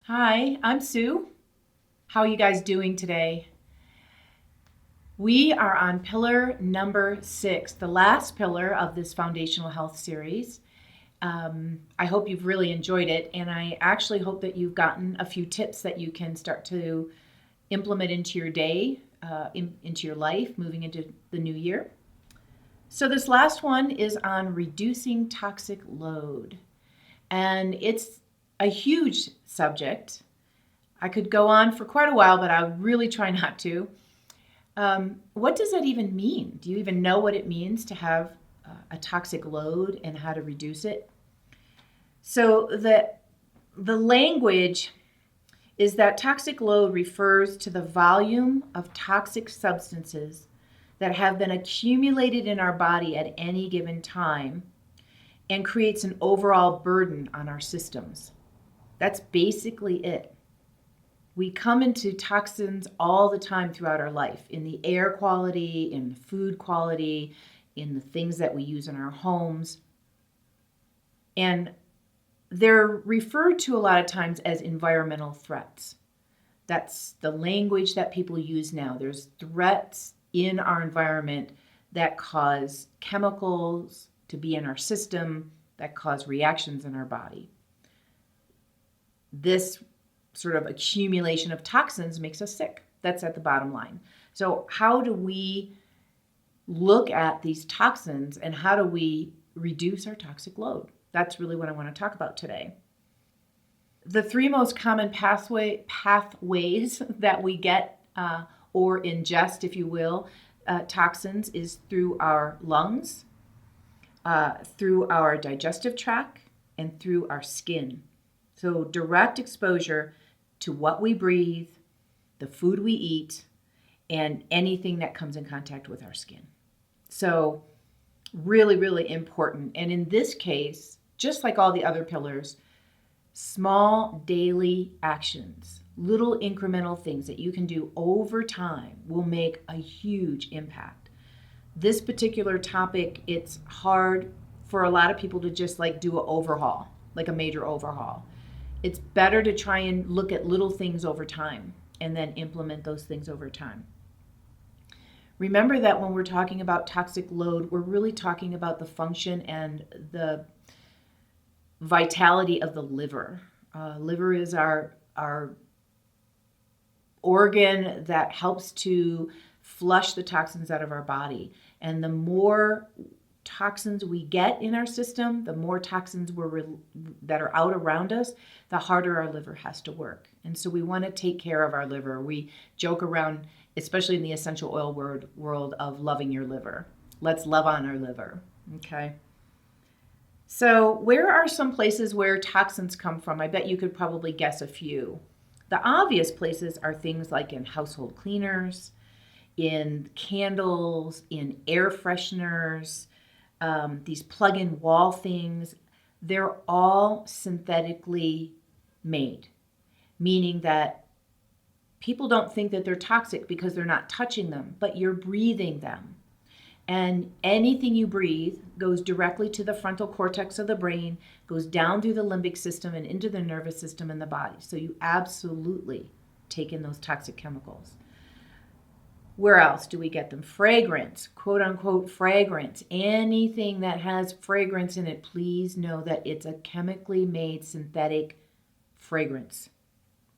Hi, I'm Sue. How are you guys doing today? We are on pillar number 6, the last pillar of this foundational health series. I hope you've really enjoyed it, and I actually hope that you've gotten a few tips that you can start to implement into your day, into your life, moving into the new year. So, this last one is on reducing toxic load, and it's a huge subject. I could go on for quite a while, but I would really try not to. What does that even mean? Do you even know what it means to have a toxic load and how to reduce it? So the language is that toxic load refers to the volume of toxic substances that have been accumulated in our body at any given time and creates an overall burden on our systems. That's basically it. We come into toxins all the time throughout our life, in the air quality, in the food quality, in the things that we use in our homes. And they're referred to a lot of times as environmental threats. That's the language that people use now. There's threats in our environment that cause chemicals to be in our system, that cause reactions in our body. This sort of accumulation of toxins makes us sick. That's at the bottom line. So how do we look at these toxins and how do we reduce our toxic load? That's really what I want to talk about today. The three most common pathways that we get or ingest, if you will, toxins is through our lungs, through our digestive tract, and through our skin. So direct exposure to what we breathe, the food we eat, and anything that comes in contact with our skin. So really, really important. And in this case, just like all the other pillars, small daily actions, little incremental things that you can do over time will make a huge impact. This particular topic, it's hard for a lot of people to just like do an overhaul, like a major overhaul. It's better to try and look at little things over time and then implement those things over time. Remember that when we're talking about toxic load, we're really talking about the function and the vitality of the liver. Liver is our organ that helps to flush the toxins out of our body. And the more toxins we get in our system, the more toxins that are out around us, the harder our liver has to work. And so we want to take care of our liver. We joke around, especially in the essential oil world, of loving your liver. Let's love on our liver, okay? So where are some places where toxins come from? I bet you could probably guess a few. The obvious places are things like in household cleaners, in candles, in air fresheners, these plug-in wall things. They're all synthetically made, meaning that people don't think that they're toxic because they're not touching them, but you're breathing them. And anything you breathe goes directly to the frontal cortex of the brain, goes down through the limbic system and into the nervous system in the body. So you absolutely take in those toxic chemicals. Where else do we get them? Fragrance, quote unquote fragrance. Anything that has fragrance in it, please know that it's a chemically made synthetic fragrance.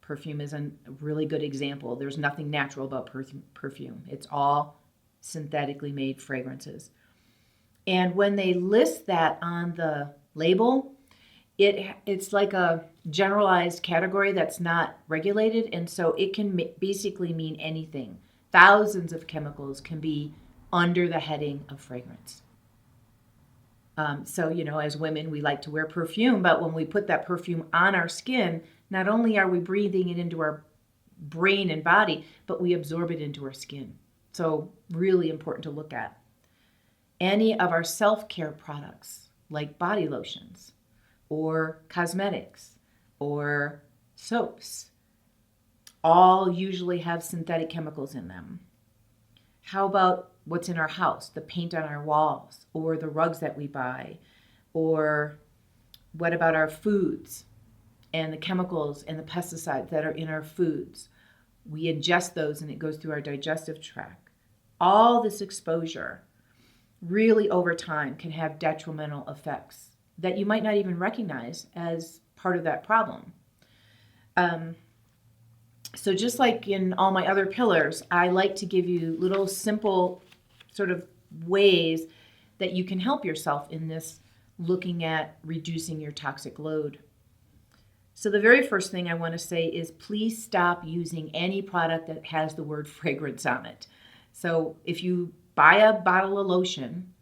Perfume is a really good example. There's nothing natural about perfume. It's all synthetically made fragrances. And when they list that on the label, it's like a generalized category that's not regulated, and so it can basically mean anything. Thousands of chemicals can be under the heading of fragrance. So, as women, we like to wear perfume, but when we put that perfume on our skin, not only are we breathing it into our brain and body, but we absorb it into our skin. So really important to look at. Any of our self-care products, like body lotions or cosmetics or soaps, all usually have synthetic chemicals in them. How about what's in our house, the paint on our walls, or the rugs that we buy, or what about our foods? and the chemicals and the pesticides that are in our foods. We ingest those and it goes through our digestive tract. All this exposure really over time can have detrimental effects that you might not even recognize as part of that problem. So just like in all my other pillars, I like to give you little simple sort of ways that you can help yourself in this looking at reducing your toxic load. So the very first thing I want to say is please stop using any product that has the word fragrance on it. So if you buy a bottle of lotion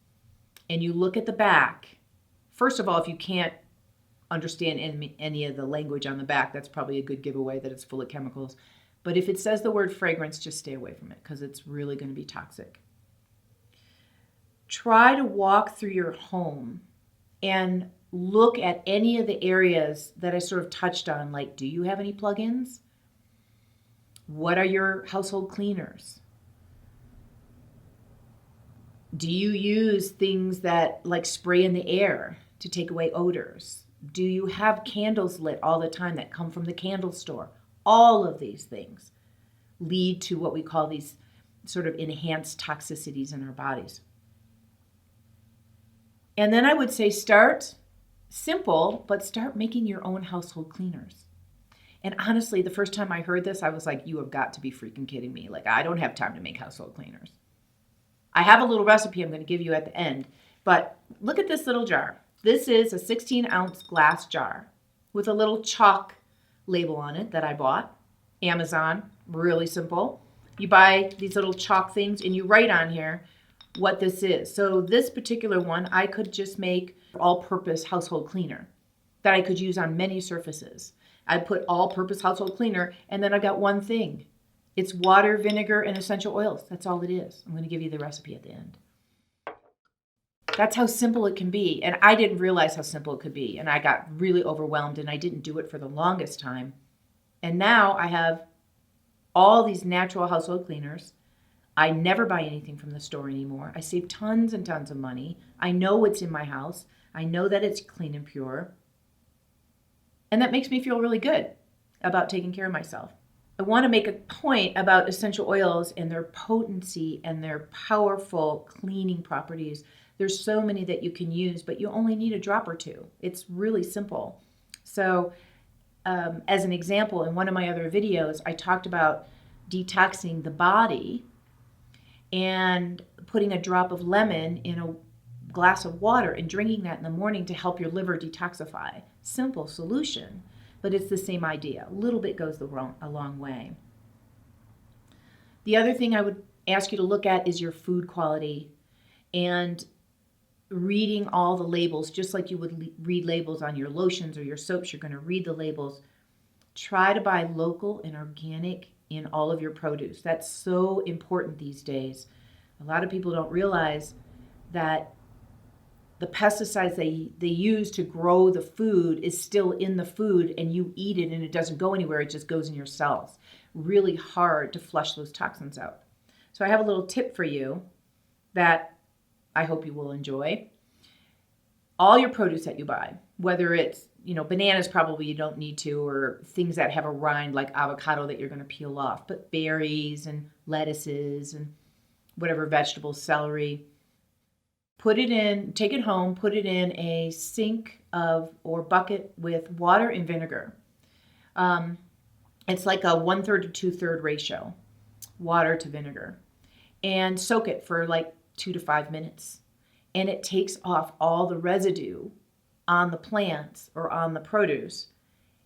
and you look at the back, first of all, if you can't understand any of the language on the back, that's probably a good giveaway that it's full of chemicals. But if it says the word fragrance, just stay away from it because it's really going to be toxic. Try to walk through your home and look at any of the areas that I sort of touched on, like do you have any plugins? What are your household cleaners? Do you use things that like spray in the air to take away odors? Do you have candles lit all the time that come from the candle store? All of these things lead to what we call these sort of enhanced toxicities in our bodies. And then I would say start simple, but start making your own household cleaners. And honestly, the first time I heard this, I was like, you have got to be freaking kidding me. Like, I don't have time to make household cleaners. I have a little recipe I'm going to give you at the end, but look at this little jar. This is a 16-ounce glass jar with a little chalk label on it that I bought. Amazon, really simple. You buy these little chalk things and you write on here what this is. So this particular one, I could just make all-purpose household cleaner that I could use on many surfaces. I put all-purpose household cleaner, and then I got one thing. It's water, vinegar, and essential oils. That's all it is. I'm going to give you the recipe at the end. That's how simple it can be. And I didn't realize how simple it could be. And I got really overwhelmed, and I didn't do it for the longest time. And now I have all these natural household cleaners. I never buy anything from the store anymore. I save tons and tons of money. I know what's in my house. I know that it's clean and pure. And that makes me feel really good about taking care of myself. I want to make a point about essential oils and their potency and their powerful cleaning properties. There's so many that you can use, but you only need a drop or two. It's really simple. So as an example, in one of my other videos, I talked about detoxing the body and putting a drop of lemon in a glass of water and drinking that in the morning to help your liver detoxify. Simple solution, but it's the same idea. A little bit goes a long way. The other thing I would ask you to look at is your food quality and reading all the labels, just like you would read labels on your lotions or your soaps. You're going to read the labels. Try to buy local and organic in all of your produce. That's so important these days. A lot of people don't realize that the pesticides they use to grow the food is still in the food, and you eat it and it doesn't go anywhere. It just goes in your cells. Really hard to flush those toxins out. So I have a little tip for you that I hope you will enjoy. All your produce that you buy, whether it's, bananas probably you don't need to, or things that have a rind like avocado that you're going to peel off, but berries and lettuces and whatever vegetables, celery, take it home, put it in a sink or bucket with water and vinegar. It's like a 1/3 to 2/3 ratio, water to vinegar, and soak it for like 2 to 5 minutes. And it takes off all the residue on the plants or on the produce,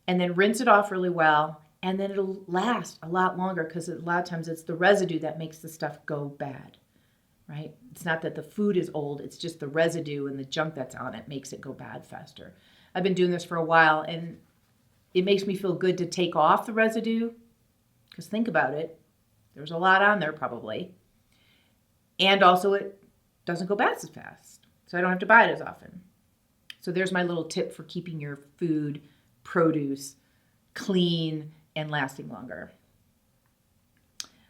and then rinse it off really well, and then it'll last a lot longer because a lot of times it's the residue that makes the stuff go bad, right? It's not that the food is old, it's just the residue and the junk that's on it makes it go bad faster. I've been doing this for a while, and it makes me feel good to take off the residue, because think about it, there's a lot on there probably, and also it doesn't go bad as fast, so I don't have to buy it as often. So there's my little tip for keeping your food, produce, clean and lasting longer.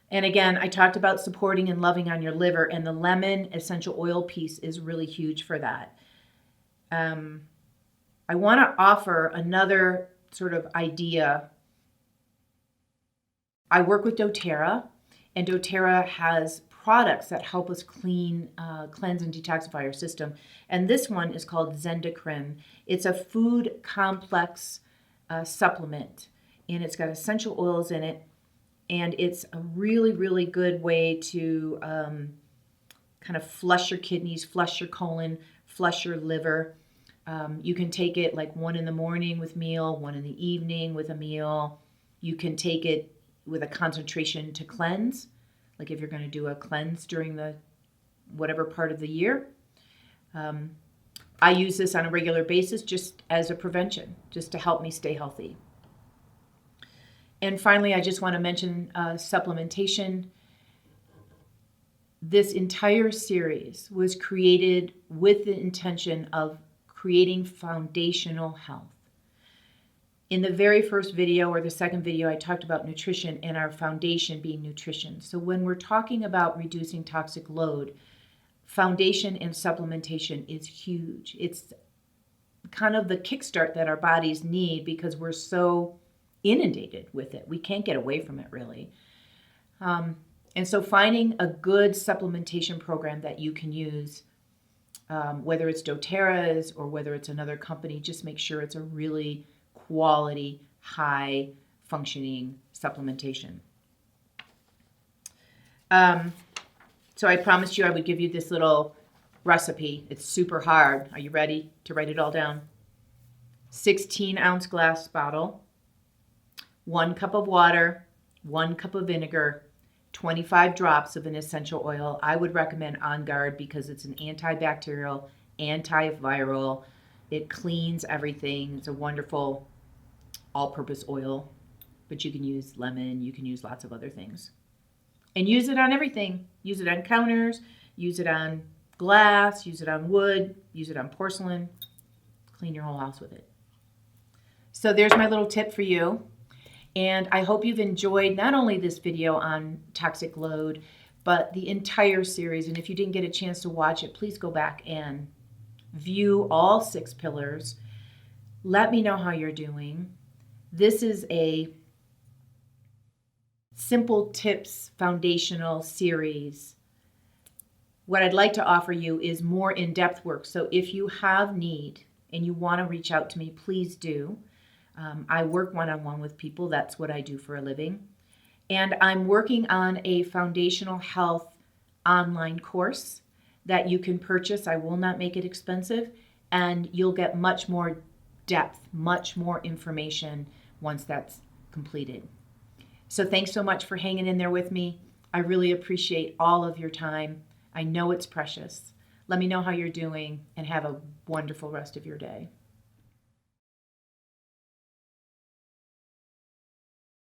And again, I talked about supporting and loving on your liver, and the lemon essential oil piece is really huge for that. I want to offer another sort of idea, I work with doTERRA, and doTERRA has products that help us cleanse and detoxify our system. And this one is called Zendocrine. It's a food complex supplement, and it's got essential oils in it. And it's a really, really good way to kind of flush your kidneys, flush your colon, flush your liver. You can take it like 1 in the morning with meal, 1 in the evening with a meal. You can take it with a concentration to cleanse, like if you're going to do a cleanse during the whatever part of the year. I use this on a regular basis just as a prevention, just to help me stay healthy. And finally, I just want to mention supplementation. This entire series was created with the intention of creating foundational health. In the very first video or the second video, I talked about nutrition and our foundation being nutrition. So when we're talking about reducing toxic load, foundation and supplementation is huge. It's kind of the kickstart that our bodies need because we're so inundated with it. We can't get away from it, really. And so finding a good supplementation program that you can use, whether it's doTERRA's or whether it's another company, just make sure it's a really quality, high functioning supplementation. So I promised you I would give you this little recipe. It's super hard. Are you ready to write it all down? 16-ounce glass bottle, 1 cup of water, 1 cup of vinegar, 25 drops of an essential oil. I would recommend On Guard because it's an antibacterial, antiviral. It cleans everything. It's a wonderful all-purpose oil, but you can use lemon, you can use lots of other things. And use it on everything. Use it on counters, use it on glass, use it on wood, use it on porcelain. Clean your whole house with it. So there's my little tip for you. And I hope you've enjoyed not only this video on toxic load, but the entire series. And if you didn't get a chance to watch it, please go back and view all 6 pillars. Let me know how you're doing. This is a simple tips foundational series. What I'd like to offer you is more in-depth work. So if you have need and you want to reach out to me, please do. I work one-on-one with people. That's what I do for a living. And I'm working on a foundational health online course that you can purchase. I will not make it expensive, and you'll get much more depth, much more information once that's completed. So thanks so much for hanging in there with me. I really appreciate all of your time. I know it's precious. Let me know how you're doing, and have a wonderful rest of your day.